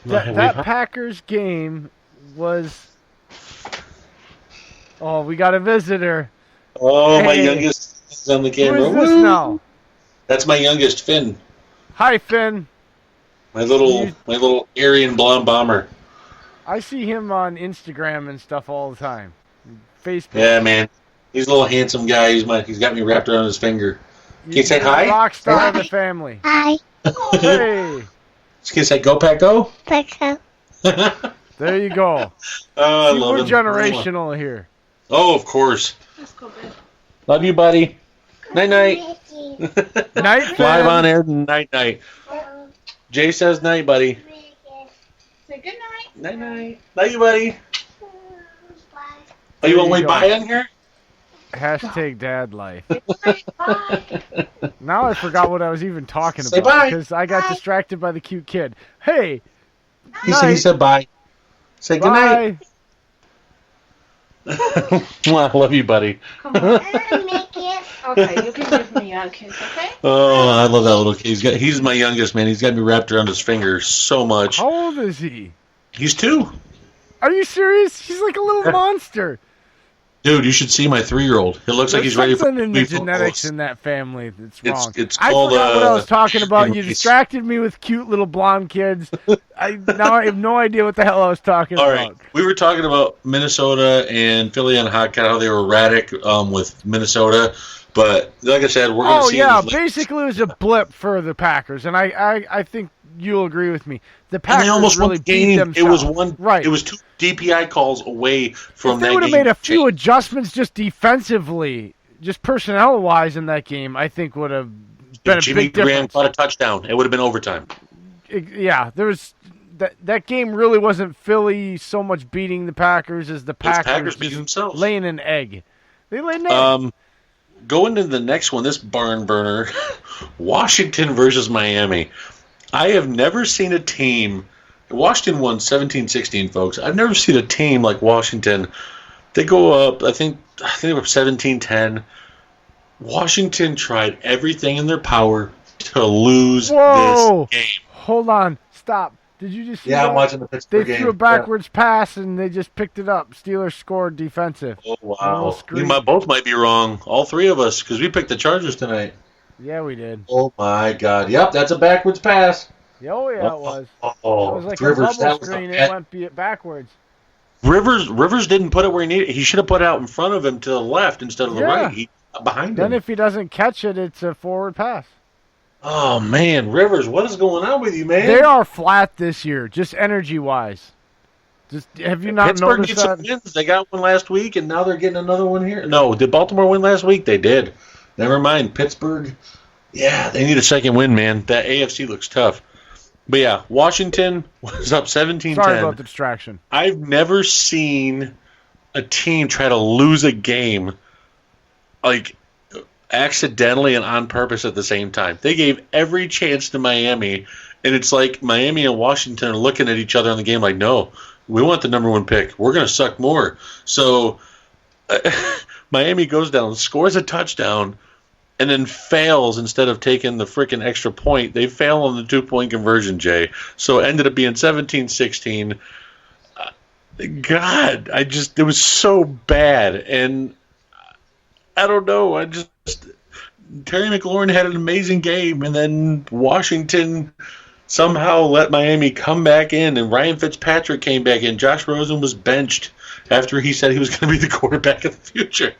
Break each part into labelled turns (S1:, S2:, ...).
S1: That Packers game was. Oh, we got a visitor.
S2: Oh, my
S1: Hey,
S2: youngest is on the
S1: who
S2: camera.
S1: is this
S2: Woo!
S1: now?
S2: That's my youngest, Finn.
S1: Hi, Finn.
S2: My little Aryan blonde bomber.
S1: I see him on Instagram and stuff all the time. Facebook.
S2: Yeah, man. He's a little handsome guy. He's got me wrapped around his finger. Can you say
S1: You're
S2: hi?
S1: the rock star of the family.
S3: Hi.
S1: Hey,
S2: Can you say go Pack go?
S3: Becca.
S1: there you go.
S2: Oh, I
S1: See,
S2: love
S1: we're
S2: him.
S1: generational here.
S2: Oh, of course.
S4: Let's go, babe.
S2: Love you, buddy. Night night.
S1: Night,
S2: Live
S1: Finn.
S2: on air night night. Jay says night, buddy.
S4: Say good night.
S2: Night night. Love you, buddy. Oh, you
S1: There
S2: want
S1: you
S2: to wait
S1: go.
S2: by on here?
S1: Hashtag dad life. Now I forgot what I was even talking
S2: Say
S1: about
S2: bye.
S1: because I got distracted by the cute kid. Hey,
S2: He
S1: night.
S2: said bye. Say good night.
S1: Bye.
S2: I love you, buddy.
S4: Come on. Okay, you can give me a kiss, okay?
S2: Oh, I love that little kid. He's my youngest, man. He's got me wrapped around his finger so much.
S1: How old is he?
S2: He's 2.
S1: Are you serious? He's like a little monster.
S2: Dude, you should see my 3-year-old. It looks like
S1: There's
S2: he's ready for
S1: something in the
S2: me for
S1: genetics
S2: goals.
S1: in that family that's wrong.
S2: It's
S1: I
S2: called,
S1: forgot what I was talking about. You
S2: anyways.
S1: distracted me with cute little blonde kids. Now I have no idea what the hell I was talking
S2: All
S1: about.
S2: right, we were talking about Minnesota and Philly on Hot Cat, how they were erratic with Minnesota. But like I said, we're going to
S1: Oh
S2: see.
S1: yeah,
S2: in these late-
S1: basically it was a blip for the Packers, and I think you'll agree with me. The
S2: and
S1: Packers
S2: they almost
S1: really
S2: won the
S1: beat
S2: game.
S1: themselves.
S2: It was one.
S1: Right.
S2: It was 2 DPI calls away from
S1: If
S2: that
S1: they would have
S2: game.
S1: made a few adjustments just defensively, just personnel wise in that game, I think would have been a
S2: Jimmy
S1: big
S2: Graham
S1: difference.
S2: caught a touchdown. It would have been overtime.
S1: Yeah, there was that game really wasn't Philly so much beating the Packers as the
S2: It was
S1: Packers,
S2: Packers beat
S1: just
S2: themselves.
S1: laying an egg. They laid an egg.
S2: Going into the next one, this barn burner, Washington versus Miami. I have never seen a team. Washington won 17-16, folks. I've never seen a team like Washington. They go up, I think they were 17-10. Washington tried everything in their power to lose
S1: Whoa!
S2: this game.
S1: Hold on, stop. Did you just see
S2: Yeah,
S1: that?
S2: I'm watching the Pittsburgh
S1: They
S2: game.
S1: threw a backwards pass and they just picked it up. Steelers scored defensive.
S2: Oh,
S1: Little
S2: wow.
S1: screen.
S2: Both might be wrong. All 3 of us, because we picked the Chargers tonight.
S1: Yeah, we did.
S2: Oh, my God. Yep, that's a backwards pass.
S1: Oh yeah, it was.
S2: Oh,
S1: It was like
S2: Rivers,
S1: a
S2: that
S1: bubble
S2: was
S1: screen.
S2: a
S1: It went backwards.
S2: Rivers didn't put it where he needed. He should have put it out in front of him to the left instead of the
S1: Yeah.
S2: right. He behind
S1: Then
S2: him.
S1: if he doesn't catch it, it's a forward pass.
S2: Oh man, Rivers, what is going on with you, man?
S1: They are flat this year, just energy wise. Just have you not
S2: Pittsburgh
S1: noticed
S2: needs some
S1: that?
S2: wins. They got one last week, and now they're getting another one here. No, did Baltimore win last week? They did. Never mind. Pittsburgh. Yeah, they need a second win, man. That AFC looks tough. But yeah, Washington was up 17-10.
S1: Sorry about the distraction.
S2: I've never seen a team try to lose a game like accidentally and on purpose at the same time. They gave every chance to Miami, and it's like Miami and Washington are looking at each other in the game like, no, we want the number 1 pick. We're going to suck more. So Miami goes down, scores a touchdown, and then fails instead of taking the freaking extra point. They fail on the 2-point conversion, Jay. So it ended up being 17-16. God, it was so bad. And I don't know. Terry McLaurin had an amazing game, and then Washington somehow let Miami come back in, and Ryan Fitzpatrick came back in. Josh Rosen was benched after he said he was going to be the quarterback of the future.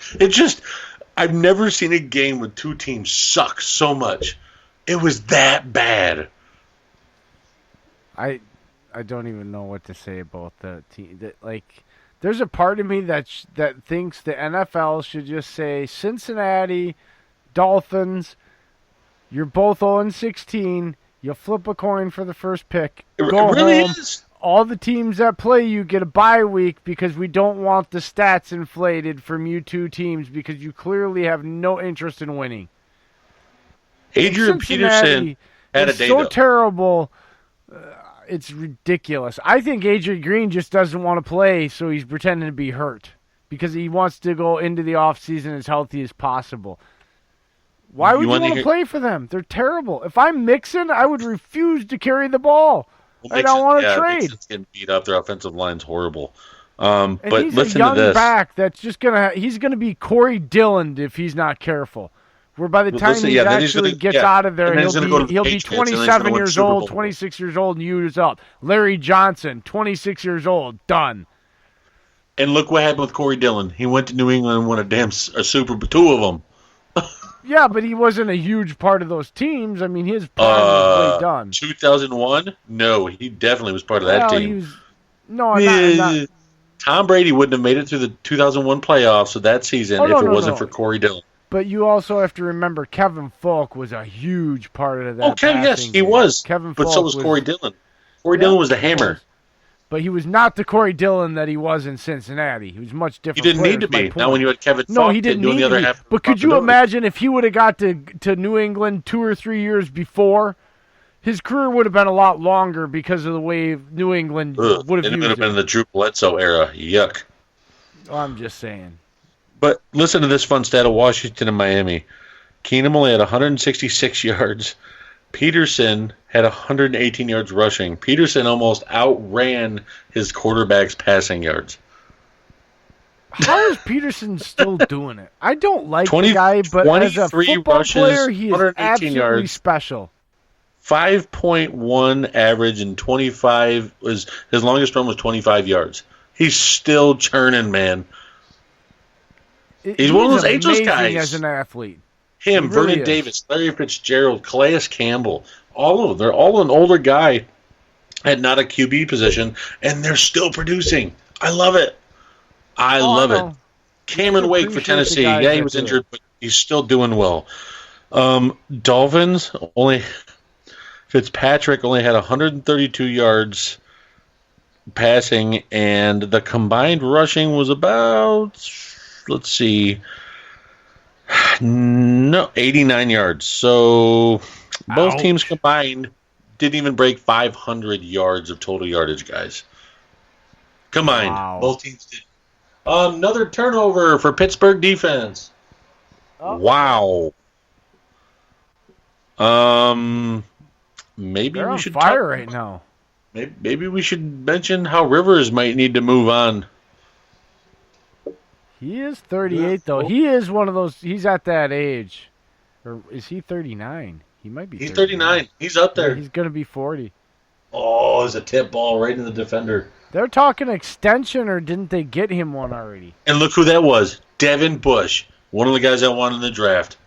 S2: I've never seen a game with 2 teams suck so much. It was that bad.
S1: I don't even know what to say about the team. There's a part of me that thinks the NFL should just say Cincinnati, Dolphins, you're both 0-16. You flip a coin for the first pick.
S2: It
S1: Go
S2: really
S1: home.
S2: is.
S1: All the teams that play you get a bye week because we don't want the stats inflated from you 2 teams because you clearly have no interest in winning.
S2: Adrian Peterson had a
S1: is
S2: day,
S1: so
S2: though.
S1: terrible. It's ridiculous. I think Adrian Green just doesn't want to play, so he's pretending to be hurt because he wants to go into the offseason as healthy as possible. Why would you want to play for them? They're terrible. If I'm Mixon, I would refuse to carry the ball. I don't want to
S2: It
S1: trade.
S2: makes sense getting beat up. Their offensive line's horrible.
S1: And
S2: But
S1: he's a
S2: listen
S1: young
S2: to this.
S1: back that's just he's gonna be Corey Dillon if he's not careful. Where by the
S2: Well,
S1: time
S2: listen,
S1: he
S2: yeah, then he's
S1: actually
S2: gonna-
S1: gets
S2: yeah.
S1: out of there,
S2: And then he's gonna go to the
S1: he'll be
S2: Patriots, and then he's gonna
S1: 27
S2: win
S1: years
S2: Super
S1: old,
S2: Bowl.
S1: 26 years old, and used up. Larry Johnson, 26 years old, done.
S2: And look what happened with Corey Dillon. He went to New England and won a Super Bowl, 2 of them.
S1: Yeah, but he wasn't a huge part of those teams. I mean, his prime was way done.
S2: 2001? No, he definitely was part of that
S1: Well,
S2: team.
S1: he was not.
S2: Tom Brady wouldn't have made it through the 2001 playoffs of that season if it wasn't for Corey Dillon.
S1: But you also have to remember Kevin Falk was a huge part of that.
S2: Okay, yes,
S1: passing
S2: he
S1: game.
S2: was.
S1: Kevin
S2: But
S1: Falk
S2: so was Corey Dillon. Corey Dillon was the hammer.
S1: But he was not the Corey Dillon that he was in Cincinnati. He was much
S2: You
S1: different.
S2: didn't need to
S1: player,
S2: be.
S1: is my
S2: Not
S1: point.
S2: when you had Kevin
S1: No,
S2: Falk
S1: he didn't
S2: doing
S1: need
S2: the other
S1: to be.
S2: half.
S1: But could you imagine if he would have got to New England 2 or 3 years before? His career would have been a lot longer because of the way New England would have
S2: It would
S1: used
S2: have been
S1: him.
S2: the Drew Bledsoe era. Yuck.
S1: I'm just saying.
S2: But listen to this fun stat of Washington and Miami. Keenum only had 166 yards. Peterson had 118 yards rushing. Peterson almost outran his quarterback's passing yards.
S1: How is Peterson still doing it? I don't like
S2: 20
S1: the guy, but as a
S2: 23
S1: football
S2: rushes,
S1: player, he is
S2: 118
S1: absolutely
S2: yards.
S1: special.
S2: 5.1 average and 25 was his longest run was 25 yards. He's still churning, man. He's one of those Angels
S1: amazing
S2: guys.
S1: as an athlete.
S2: Him,
S1: He really
S2: Vernon
S1: is.
S2: Davis, Larry Fitzgerald, Calais Campbell, all of them. They're all an older guy at not a QB position, and they're still producing. I love it. I love it.
S1: know.
S2: Cameron Wake for
S1: appreciate the
S2: Tennessee.
S1: guys
S2: Yeah, he
S1: that
S2: was
S1: do
S2: injured,
S1: it.
S2: but he's still doing well. Dolphins Fitzpatrick only had 132 yards passing, and the combined rushing was about, let's see, 89 yards. So both
S1: Ouch.
S2: teams combined didn't even break 500 yards of total yardage, guys. Combined.
S1: Wow.
S2: Both teams did. Another turnover for Pittsburgh defense.
S1: Oh.
S2: Wow. Maybe
S1: They're
S2: we
S1: on
S2: should
S1: fire right now.
S2: Maybe we should mention how Rivers might need to move on.
S1: He is 38, though. He is one of those. He's at that age. Or is he 39? He might be.
S2: He's 39. He's up
S1: Yeah,
S2: there.
S1: he's going to be 40.
S2: Oh, there's a tip ball right in the defender.
S1: They're talking extension, or didn't they get him one already?
S2: And look who that was. Devin Bush, one of the guys I won in the draft.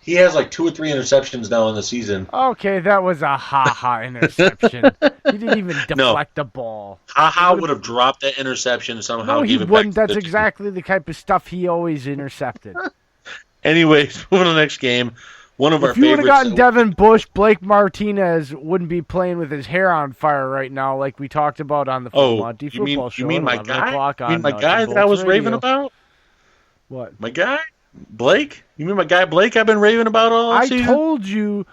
S2: He has like 2 or 3 interceptions now in the season.
S1: Okay, that was a ha-ha interception. He didn't even deflect the ball.
S2: Haha would have dropped that interception and somehow
S1: No, he
S2: gave it
S1: wouldn't.
S2: back to
S1: That's
S2: the team.
S1: exactly the type of stuff he always intercepted.
S2: Anyways, moving on to the next game. One of our
S1: If you would have
S2: favorites.
S1: gotten Devin Bush, Blake Martinez wouldn't be playing with his hair on fire right now, like we talked about on the Full Monty
S2: you mean,
S1: Football Show.
S2: you mean
S1: at
S2: my
S1: 11
S2: guy?
S1: o'clock
S2: You mean
S1: on,
S2: my guy
S1: Tim
S2: that I was
S1: Bolt's
S2: raving
S1: radio.
S2: about?
S1: What?
S2: My guy? Blake? You mean my guy Blake I've been raving about all
S1: I
S2: season?
S1: told you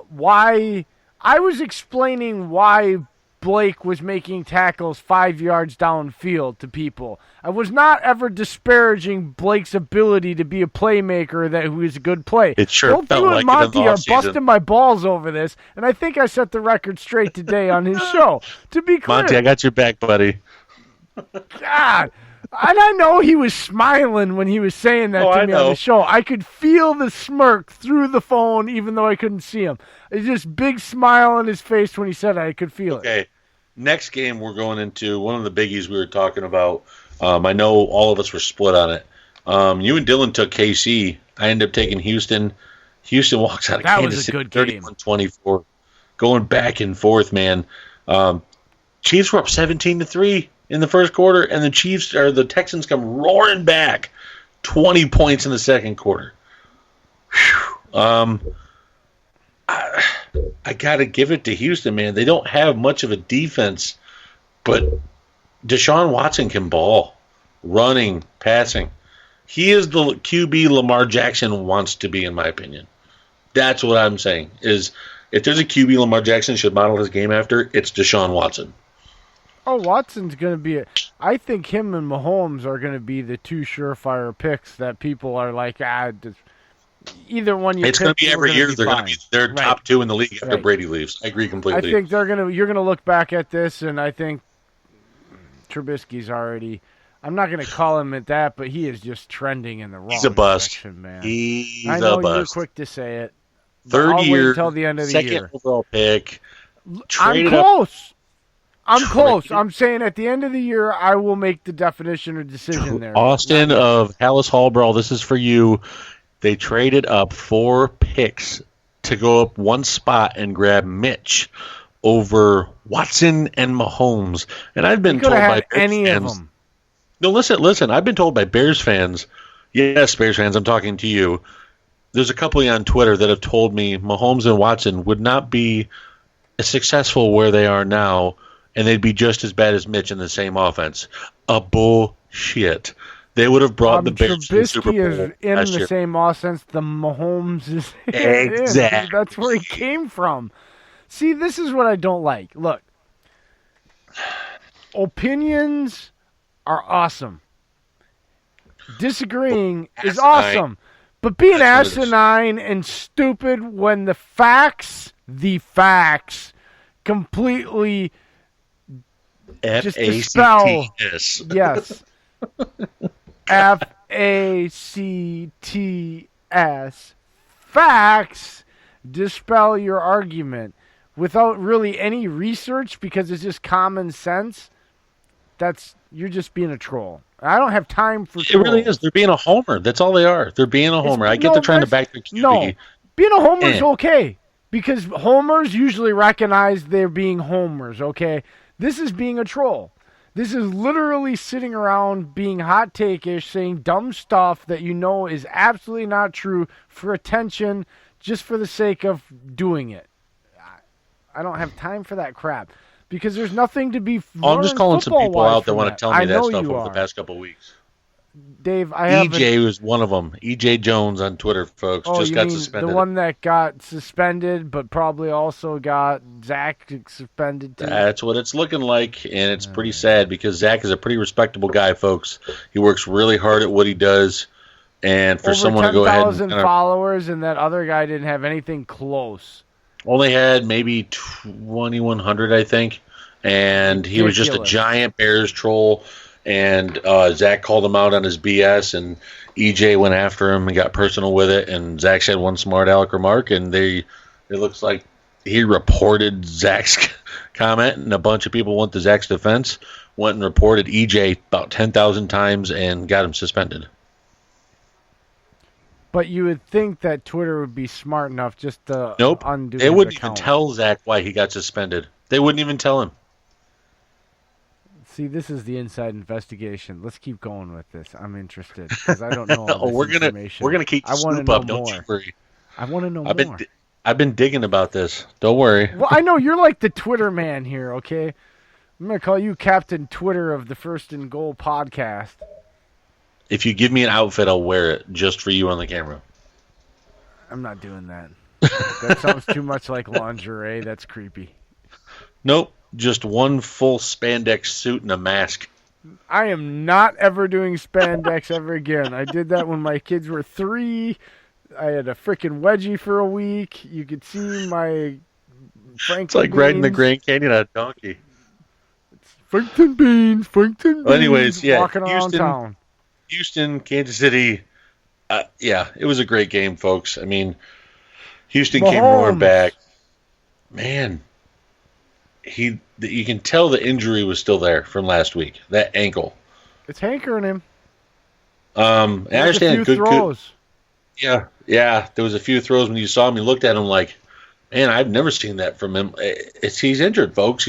S1: why. I was explaining why Blake was making tackles 5 yards downfield to people. I was not ever disparaging Blake's ability to be a playmaker who is a good play.
S2: It sure
S1: Both
S2: felt
S1: you
S2: like
S1: and
S2: it in the
S1: Monty are
S2: offseason.
S1: busting my balls over this, and I think I set the record straight today on his show. To be clear,
S2: Monty, I got your back, buddy.
S1: God. And I know he was smiling when he was saying that
S2: Oh,
S1: to
S2: I
S1: me on
S2: know.
S1: the show. I could feel the smirk through the phone, even though I couldn't see him. It's just big smile on his face when he said it. I could feel it.
S2: Okay. Next game we're going into one of the biggies we were talking about. I know all of us were split on it. You and Dylan took KC. I ended up taking Houston. Houston walks out of
S1: That was
S2: Kansas
S1: a
S2: City
S1: good game.
S2: 31-24. Going back and forth, man. Chiefs were up 17-3 in the first quarter, and the Texans come roaring back 20 points in the second quarter. Whew. I got to give it to Houston, man. They don't have much of a defense, but Deshaun Watson can ball, running, passing. He is the QB Lamar Jackson wants to be, in my opinion. That's what I'm saying, is if there's a QB Lamar Jackson should model his game after, it's Deshaun Watson.
S1: Oh, Watson's going to be I think him and Mahomes are going to be the two surefire picks that people are like, either one you
S2: It's going to
S1: pick,
S2: be
S1: we're
S2: every
S1: gonna
S2: year.
S1: be
S2: They're going to
S1: fine.
S2: be their
S1: Right.
S2: top 2 in the league after
S1: Right.
S2: Brady leaves. I agree
S1: I
S2: completely.
S1: think you're gonna look back at this, and I think Trubisky's already. I'm not gonna call him at that, but he is just trending in the wrong
S2: He's a bust.
S1: direction, man.
S2: He's
S1: I know
S2: a
S1: you're
S2: bust.
S1: quick to say it. but
S2: Third
S1: I'll
S2: year,
S1: wait till the end of the
S2: second
S1: year.
S2: overall pick.
S1: I'm
S2: Traded up.
S1: close. I'm close.
S2: Traded-
S1: I'm saying at the end of the year, I will make the definition or decision there.
S2: Austin
S1: Not yet.
S2: of Hallis Hallbrawl, this is for you. They traded up 4 picks to go up 1 spot and grab Mitch over Watson and Mahomes. And I've been
S1: You could
S2: told
S1: have
S2: by
S1: had
S2: Bears
S1: any of
S2: fans.
S1: them.
S2: No, listen. I've been told by Bears fans. Yes, Bears fans, I'm talking to you. There's a couple on Twitter that have told me Mahomes and Watson would not be as successful where they are now, and they'd be just as bad as Mitch in the same offense. A bullshit. They would have brought the Bears to the Super
S1: Trubisky
S2: Bowl
S1: is in
S2: last
S1: the
S2: year.
S1: same offense the Mahomes is in.
S2: Exactly.
S1: That's where he came from. See, this is what I don't like. Look, opinions are awesome. Disagreeing is
S2: Asinine.
S1: awesome. But being
S2: That's what it is.
S1: asinine and stupid when the facts, completely just dispel.
S2: FACTS.
S1: Yes. FACTS. Facts dispel your argument without really any research because it's just common sense. You're just being a troll. I don't have time for
S2: It
S1: trolls.
S2: really is. They're being a homer. That's all they are. They're being a homer. I get
S1: no,
S2: they're trying to
S1: that's-
S2: back their QB.
S1: No, being a homer is
S2: Eh.
S1: okay because homers usually recognize they're being homers. Okay, this is being a troll. This is literally sitting around being hot take-ish, saying dumb stuff that you know is absolutely not true for attention, just for the sake of doing it. I don't have time for that crap because there's nothing to be.
S2: Oh, I'm just calling some people out that want to tell me
S1: I
S2: that
S1: know
S2: stuff
S1: you
S2: over the
S1: are.
S2: past couple of weeks.
S1: Dave, I have
S2: EJ was one of them. EJ Jones on Twitter, folks,
S1: Oh,
S2: just
S1: you
S2: got
S1: mean
S2: suspended.
S1: the one that got suspended, but probably also got Zach suspended too.
S2: That's what it's looking like, and it's pretty sad because Zach is a pretty respectable guy, folks. He works really hard at what he does, and for
S1: Over
S2: someone to go ahead and
S1: 10,000
S2: kinda
S1: followers, and that other guy didn't have anything close.
S2: only had maybe 2,100, I think, and he was just a
S1: Ridiculous.
S2: giant Bears troll. And Zach called him out on his BS, and EJ went after him and got personal with it. And Zach said one smart aleck remark, and it looks like he reported Zach's comment, and a bunch of people went to Zach's defense, went and reported EJ about 10,000 times, and got him suspended.
S1: But you would think that Twitter would be smart enough just to
S2: Nope.
S1: undo
S2: They
S1: his
S2: wouldn't even
S1: account.
S2: tell Zach why he got suspended. They wouldn't even tell him.
S1: See, this is the inside investigation. Let's keep going with this. I'm interested because I don't know all
S2: Oh,
S1: this
S2: we're
S1: information.
S2: gonna keep
S1: I wanna
S2: Snoop
S1: know
S2: up. Don't you
S1: more.
S2: worry.
S1: I want to know
S2: I've
S1: more.
S2: been digging about this. Don't worry.
S1: Well, I know you're like the Twitter man here, okay? I'm going to call you Captain Twitter of the First and Goal podcast.
S2: If you give me an outfit, I'll wear it just for you on the camera.
S1: I'm not doing that. That sounds too much like lingerie. That's creepy.
S2: Nope, just one full spandex suit and a mask.
S1: I am not ever doing spandex ever again. I did that when my kids were 3. I had a freaking wedgie for a week. You could see my Franklin
S2: It's like riding the
S1: beans.
S2: Grand Canyon on a donkey.
S1: Franklin beans.
S2: Well, anyways, yeah,
S1: walking around
S2: Houston-
S1: town.
S2: Houston, Kansas City. Yeah, it was a great game, folks. I mean, Houston came roaring
S1: Mahomes.
S2: back. Man, you can tell the injury was still there from last week. That ankle.
S1: It's hankering him.
S2: And I
S1: There's a
S2: understand
S1: few
S2: good.
S1: throws.
S2: Yeah. There was a few throws when you saw him. You looked at him like, man, I've never seen that from him. He's injured, folks.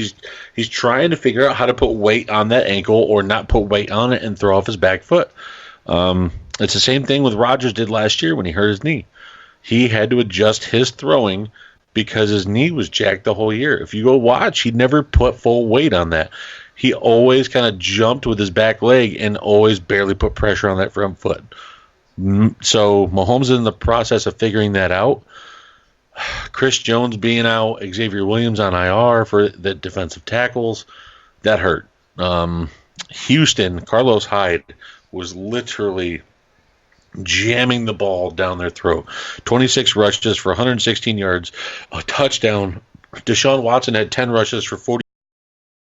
S2: He's trying to figure out how to put weight on that ankle or not put weight on it and throw off his back foot. It's the same thing with Rodgers did last year when he hurt his knee. He had to adjust his throwing because his knee was jacked the whole year. If you go watch, he never put full weight on that. He always kind of jumped with his back leg and always barely put pressure on that front foot. So Mahomes is in the process of figuring that out. Chris Jones being out, Xavier Williams on IR for the defensive tackles, that hurt. Houston, Carlos Hyde was literally jamming the ball down their throat. 26 rushes for 116 yards, a touchdown. Deshaun Watson had 10 rushes for 40